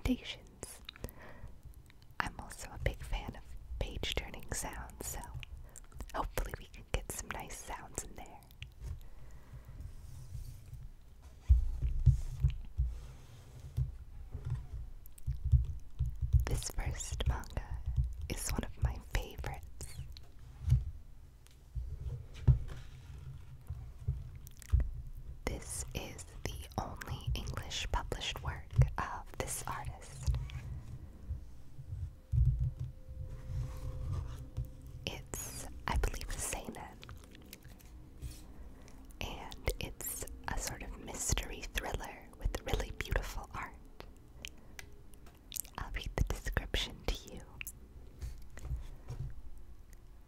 recommendations. I'm also a big fan of page turning sounds, so hopefully we can get some nice sounds in there. This first manga is one of my favorites. This is the only English published work of this artist. It's, I believe, a seinen, and it's a sort of mystery thriller with really beautiful art. I'll read the description to you.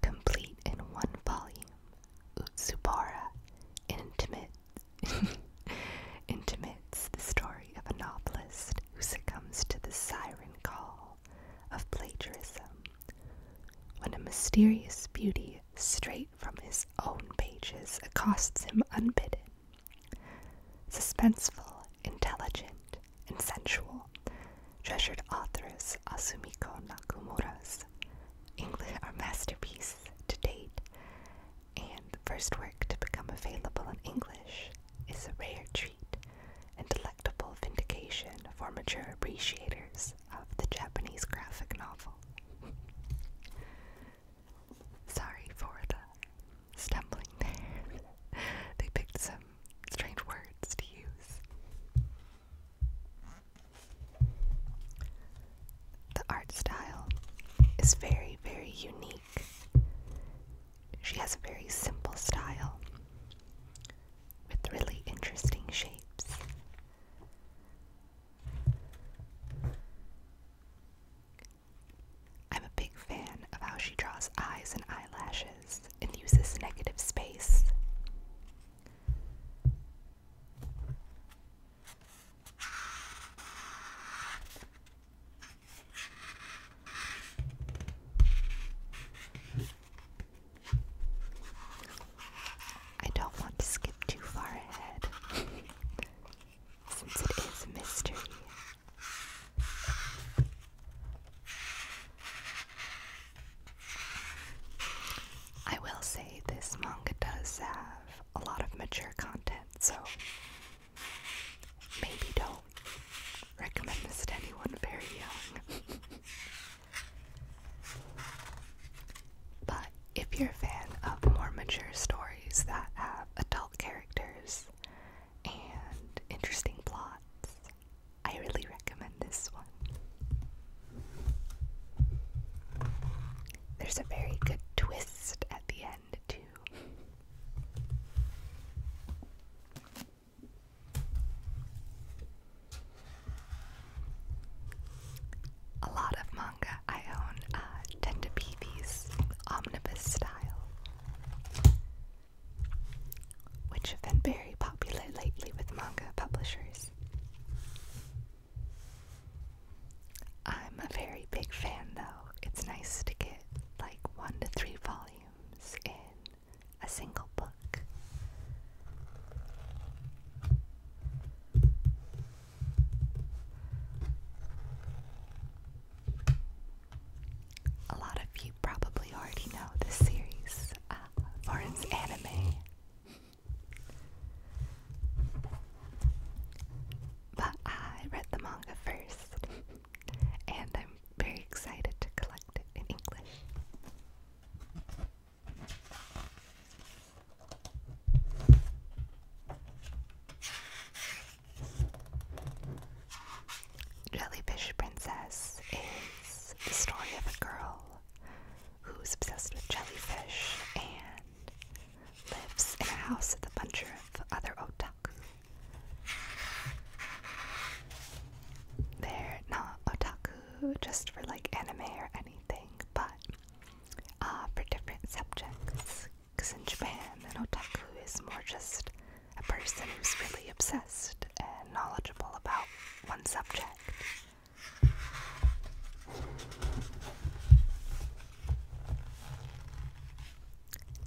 Complete in one volume, Utsubara intimates the story of a novelist who succumbs to the siren call of plagiarism when a mysterious beauty straight from his own pages accosts him unbidden. Suspenseful, intelligent, and sensual, treasured authoress Asumiko Nakamura's masterpiece to date, and the first work to become available in English, is a rare treat and delectable vindication for mature appreciators of the Japanese graphic novel. Sorry for the stumbling there. They picked some strange words to use. The art style is very, very unique. She has a very simple style with really interesting shapes. I'm a big fan of how she draws eyes and eyelashes and uses negative space. I don't want to skip too far ahead, since it is a mystery. I will say this manga does have a lot of mature content, so maybe don't recommend this to anyone very young. But if you're a fan of more mature stories that have adult characters and interesting plots, I really recommend this one. There's a very good twist at the end, too. A lot of manga I own tend to be these omnibus style, which have been very popular lately with manga publishers. I'm a very big fan, though. It's nice to get like 1 to 3 volumes in a single book. A lot of you probably already know this series, for its anime. But I read the manga first, and I'm very excited to collect it in English. Jellyfish Princess is the story of a girl who's obsessed with jellyfish and lives in a house with a bunch of other otaku. They're not otaku just for like anime or anything, but for different subjects. Because in Japan, an otaku is more just a person who's really obsessed and knowledgeable about one subject.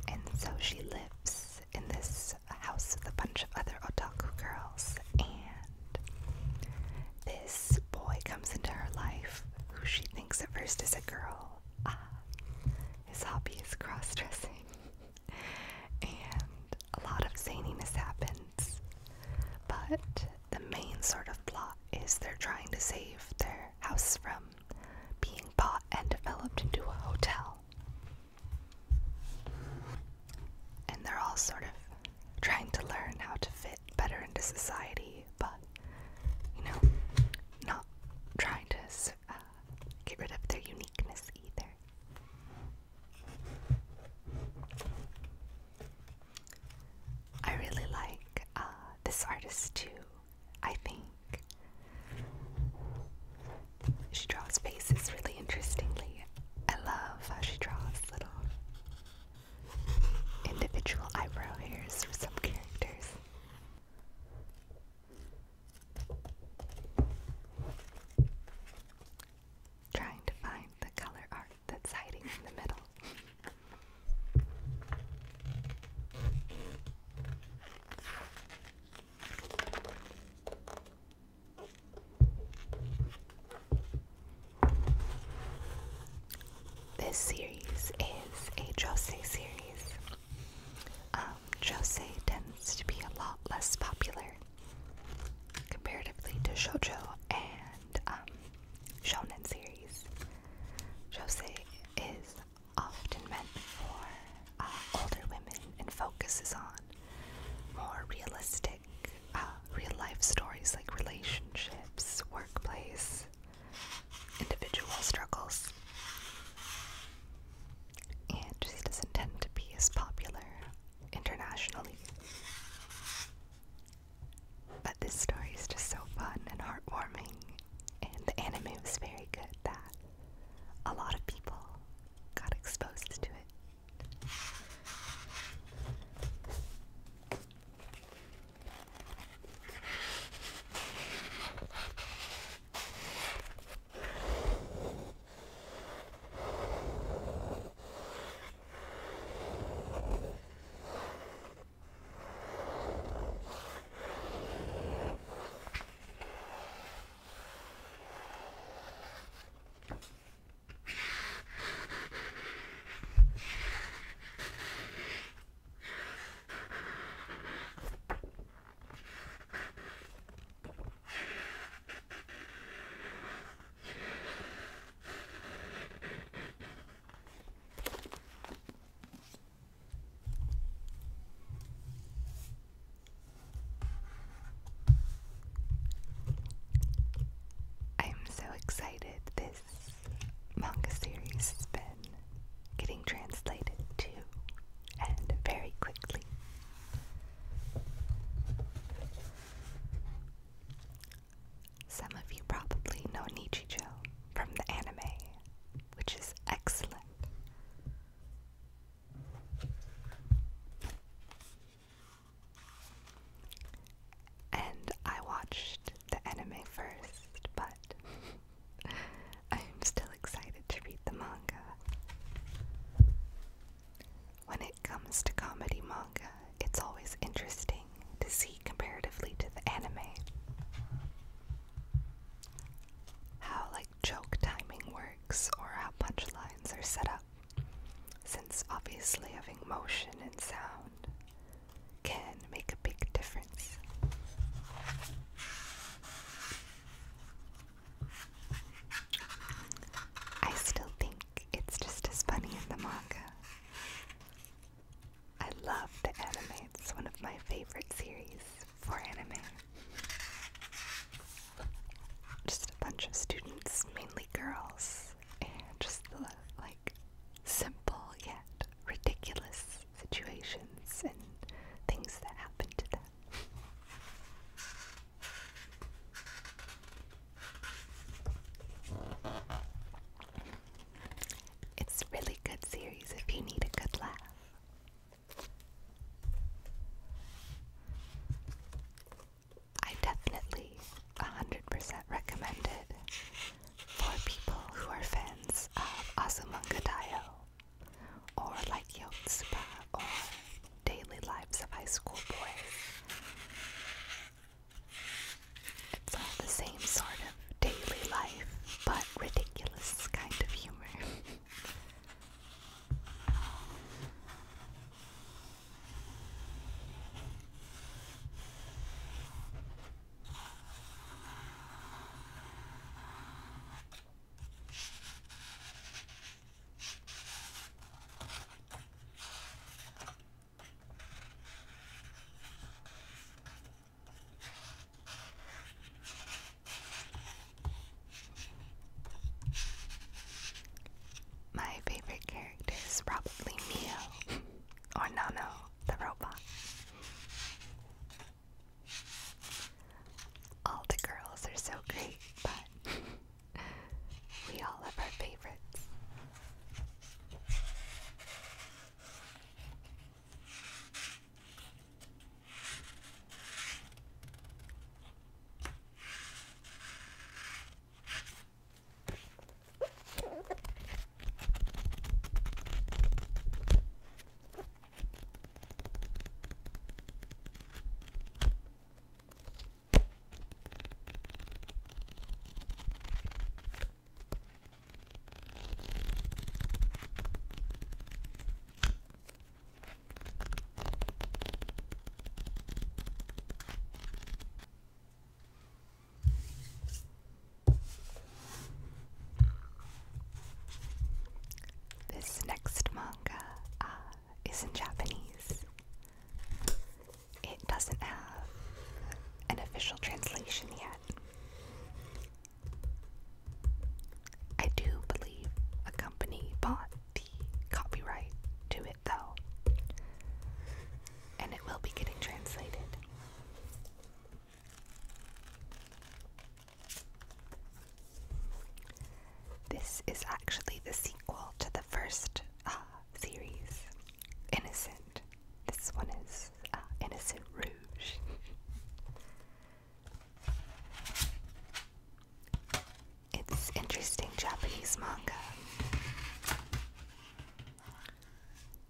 And so she lives in this society, but not trying to get rid of their uniqueness either. I really like this artist too. I think she draws faces really interestingly. I love how she draws little individual eyebrow hairs for some characters. Trying to find the color art that's hiding in the middle. This series is a josei series. Josei tends to be a lot less popular comparatively to shoujo and shonen series. Josei is often meant for older women and focuses on more realistic, real-life stories like relationships, workplace, individual struggles, and just doesn't tend to be as popular internationally. But this story is just so fun and heartwarming, and the anime was very good that a lot of people got exposed to it. doesn't have an official translation yet. I do believe a company bought the copyright to it though, and it will be getting translated. This is actually the sequel to the first series, Innocent. This one is Innocent Rouge. It's interesting. Japanese manga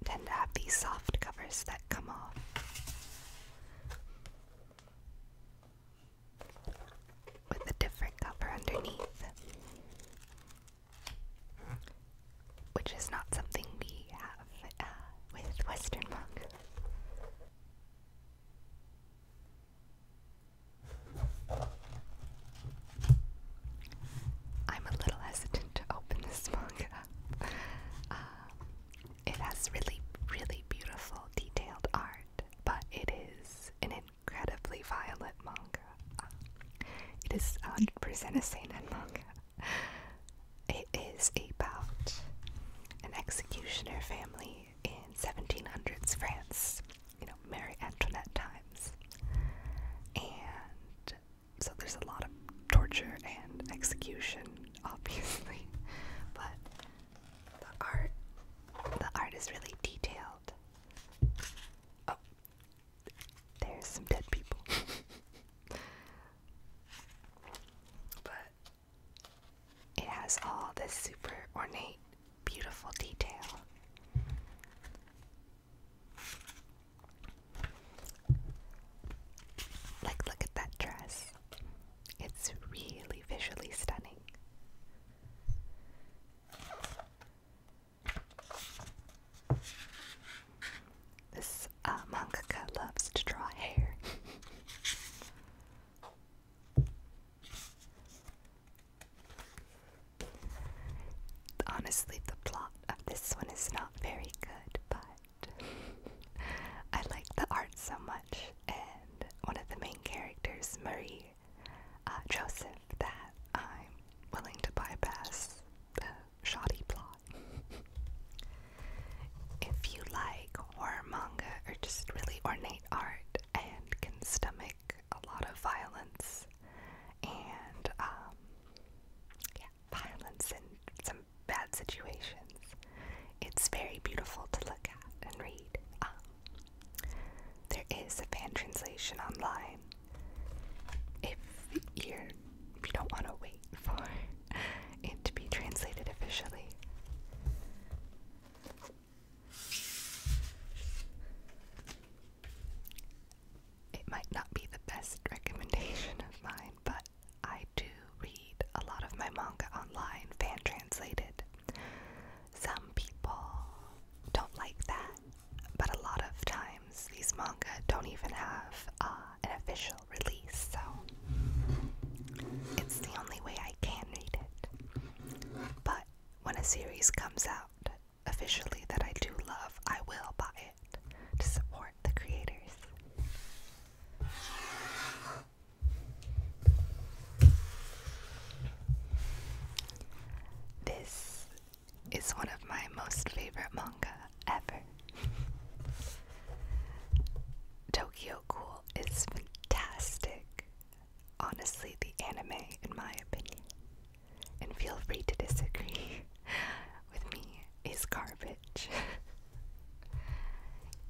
tend to have these soft covers that come off. With a different cover underneath, which is not something we have with Western manga. I'm a little hesitant to open this manga. It has really, really beautiful detailed art, but it is an incredibly violent manga. It is 100% a seinen manga. It is about an executioner family in 1700s France, Marie Antoinette times. And so there's a lot of torture and execution, obviously, but the art is really detailed. Oh, there's some dead people. But it has all this super ornate, beautiful detail. Like, look at that dress. It's really visually stunning. This mangaka loves to draw hair. Honestly, the plot of this one is not very good, but I like the art so much, and one of the main characters, Marie, Joseph, that I'm willing to bypass the shoddy plot. If you like horror manga or just really ornate art and can stomach a lot of violence and violence and some bad situations, it's very beautiful to look at and read. There is a fan translation online if you don't want to wait for it to be translated officially. It might not be the best recommendation of mine, but I do read a lot of my manga online fan translated. Some people don't like that, but a lot of times these manga don't even have an official release, so it's the only way I can read it. But when a series comes out officially that I do love, I will buy it to support the creators. This is one of my most favorite manga ever. Tokyo Ghoul is fantastic. Honestly, the anime, in my opinion, and feel free to disagree with me, is garbage.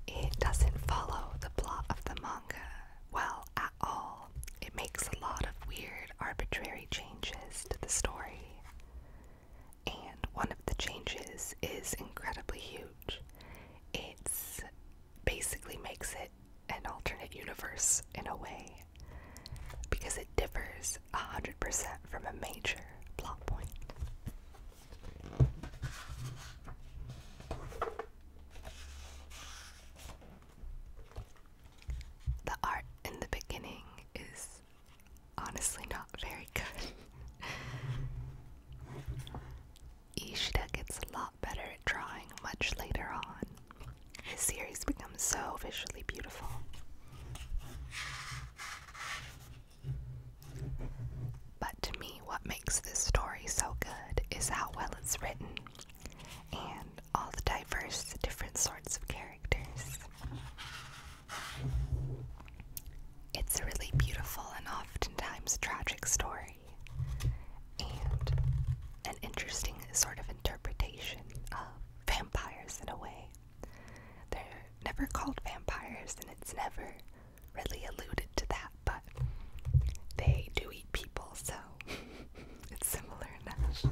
It doesn't follow the plot of the manga well at all. It makes a lot of weird, arbitrary changes to the story. And one of the changes is incredibly huge. It's basically makes it an alternate universe in a way, because it differs 100% from a major plot point. The art in the beginning is honestly not very good. Ishida gets a lot better at drawing much later on. His series becomes so visually beautiful. never really alluded to that, but they do eat people, so it's similar enough.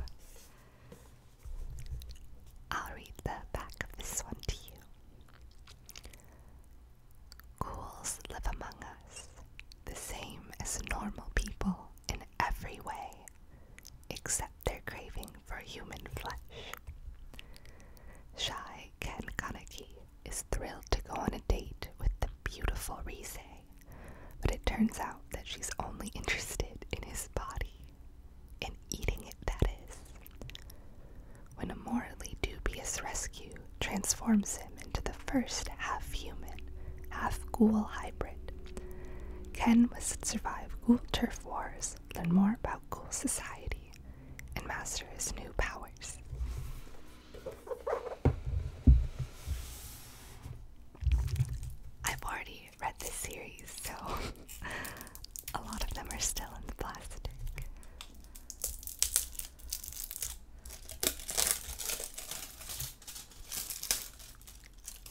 I'll read the back of this one to you. Ghouls live among us, the same as normal people in every way, except their craving for human flesh. Shy Ken Kaneki is thrilled to go on a date with the beautiful Rise, but it turns out that she's only interested in his body, in eating it, that is. When a morally dubious rescue transforms him into the first half-human, half-ghoul hybrid, Ken must survive ghoul turf wars, learn more about ghoul society, and master his new powers. I've already read this series, so a lot of them are still in the plastic.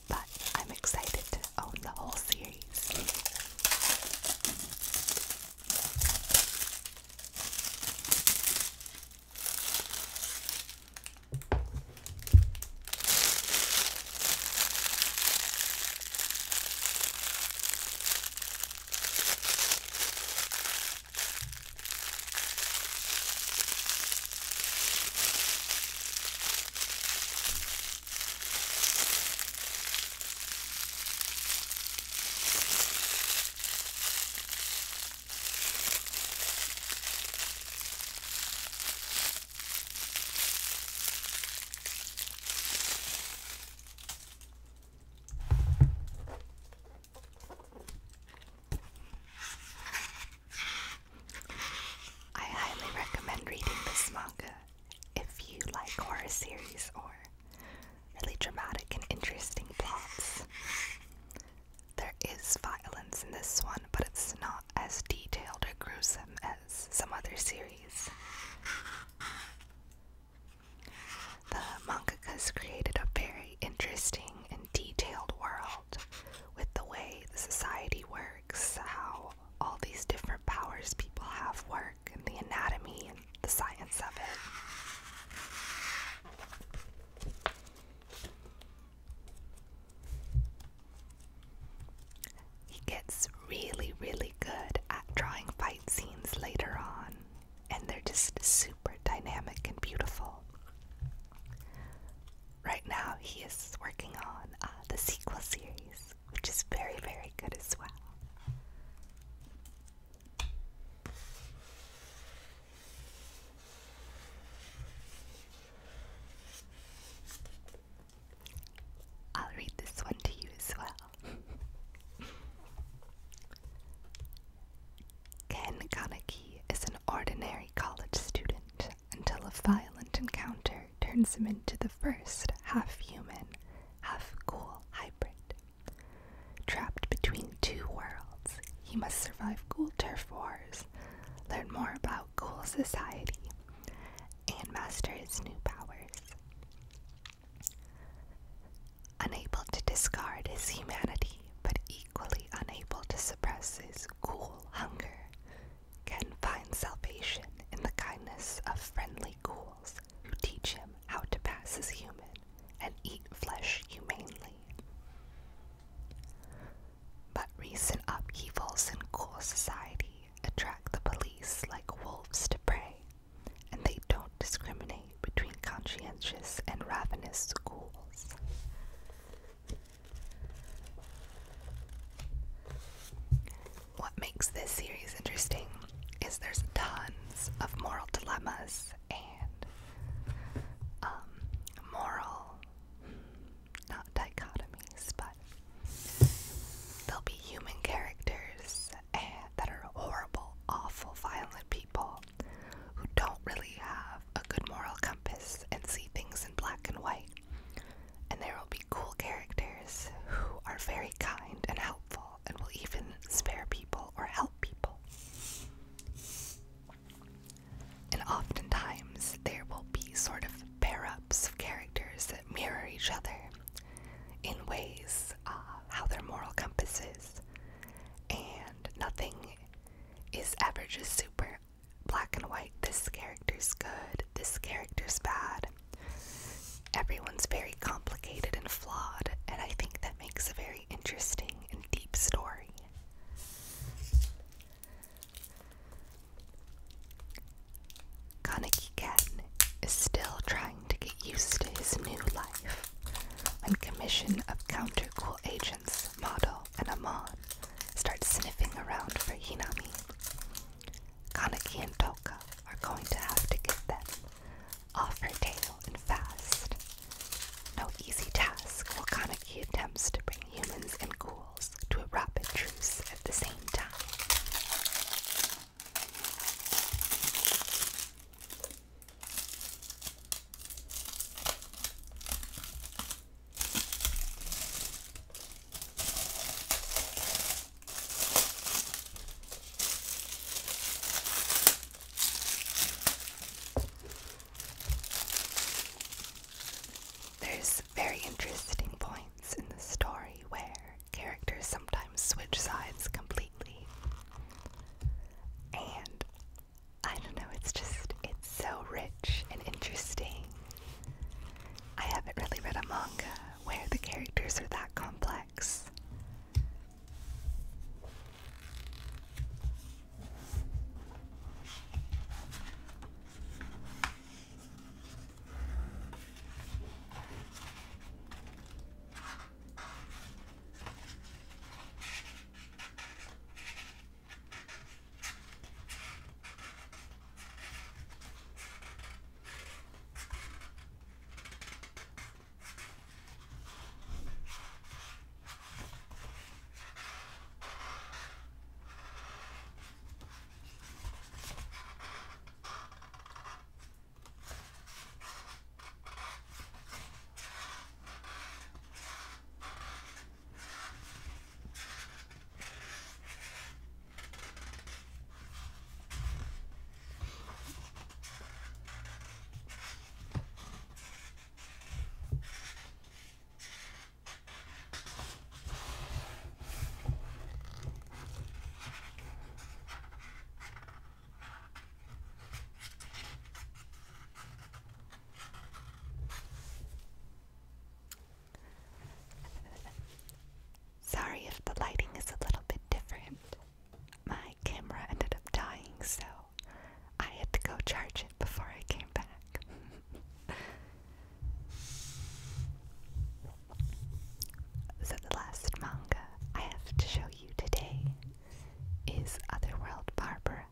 But I'm excited to own the whole series. Manga if you like horror series or really dramatic and interesting plots. There is violence in this one, but it's not as detailed or gruesome as some other series. The mangaka's created a very interesting and detailed world with the way the society works, how all these different powers people have work, and the anatomy and the science of it. He gets really, really good at drawing fight scenes later on, and they're just super dynamic and beautiful. Right now, he is working on the sequel series, which is very, very good as well. I'll read this one to you as well. Ken Kaneki is an ordinary college student until a violent encounter turns him into the first half-human, half-ghoul hybrid. Trapped between two worlds, he must survive ghoul turf wars, learn more about ghoul society, and master his new powers. Unable to discard his humanity, but equally unable to suppress his ghoul hunger, Ken finds salvation in the kindness of friendly ghouls who teach him how to pass as human and eat flesh humanely. But recent upheavals in ghoul society attract the police like wolves to prey, and they don't discriminate between conscientious and ravenous ghouls. What makes this series interesting is there's tons of moral dilemmas and moral, not dichotomies, but there'll be human characters that are horrible, awful, violent people who don't really have a good moral compass and see things in black and white. And there will be cool characters who are very kind and helpful and will even spare people or help just super black and white. This character's good, this character's bad. Everyone's very complicated and flawed, and I think that makes a very interesting and deep story. Kaneki-ken is still trying to get used to his new life when commission of countercool agents Mado and Amon start sniffing around for Hinami. Kaneki and Toka are going to have to get them off her tail and fast. No easy task while Kaneki attempts to bring humans and ghouls to a rapid truce at the same time. There's very interesting points in the story where characters sometimes switch sides completely. And I don't know, it's so rich and interesting. I haven't really read a manga where the characters are that complex. Sorry if the lighting is a little bit different. My camera ended up dying, so I had to go charge it before I came back. So the last manga I have to show you today is Otherworld Barbara.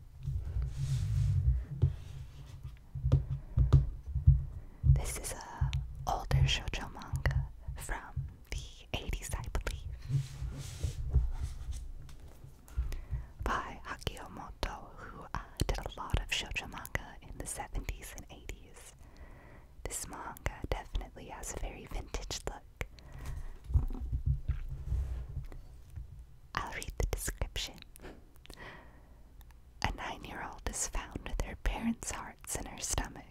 This is a older shoujo manga from the 80s, I believe, by Hakiomoto, who did a lot of shoujo manga in the 70s and 80s. This manga definitely has a very vintage look. I'll read the description. A 9-year-old is found with her parents' hearts in her stomach.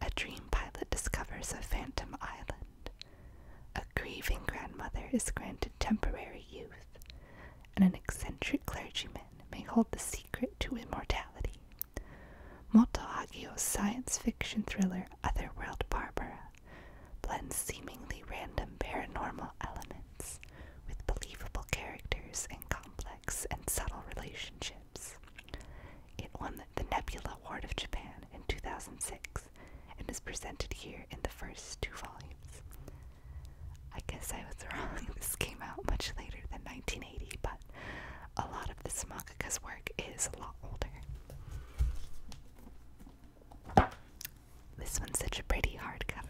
A dream pilot discovers a phantom island. A grieving grandmother is granted temporary youth, and an eccentric clergyman may hold the secret to immortality. Moto Hagio's science fiction thriller Otherworld Barbara blends seemingly random paranormal elements with believable characters and complex and subtle relationships. It won the Nebula Award of Japan in 2006 and is presented here in the first 2 volumes. I guess I was wrong. This came out much later than 1980, but a lot of this mangaka's work is a lot older. This one's such a pretty hardcover.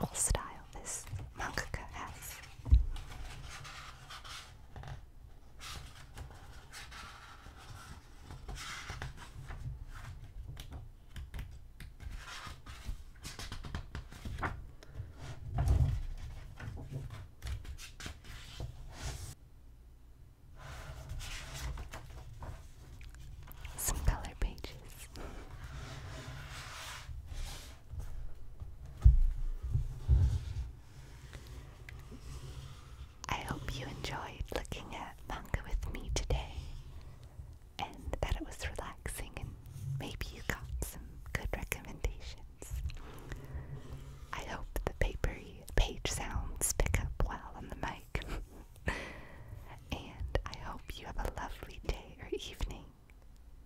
visuals.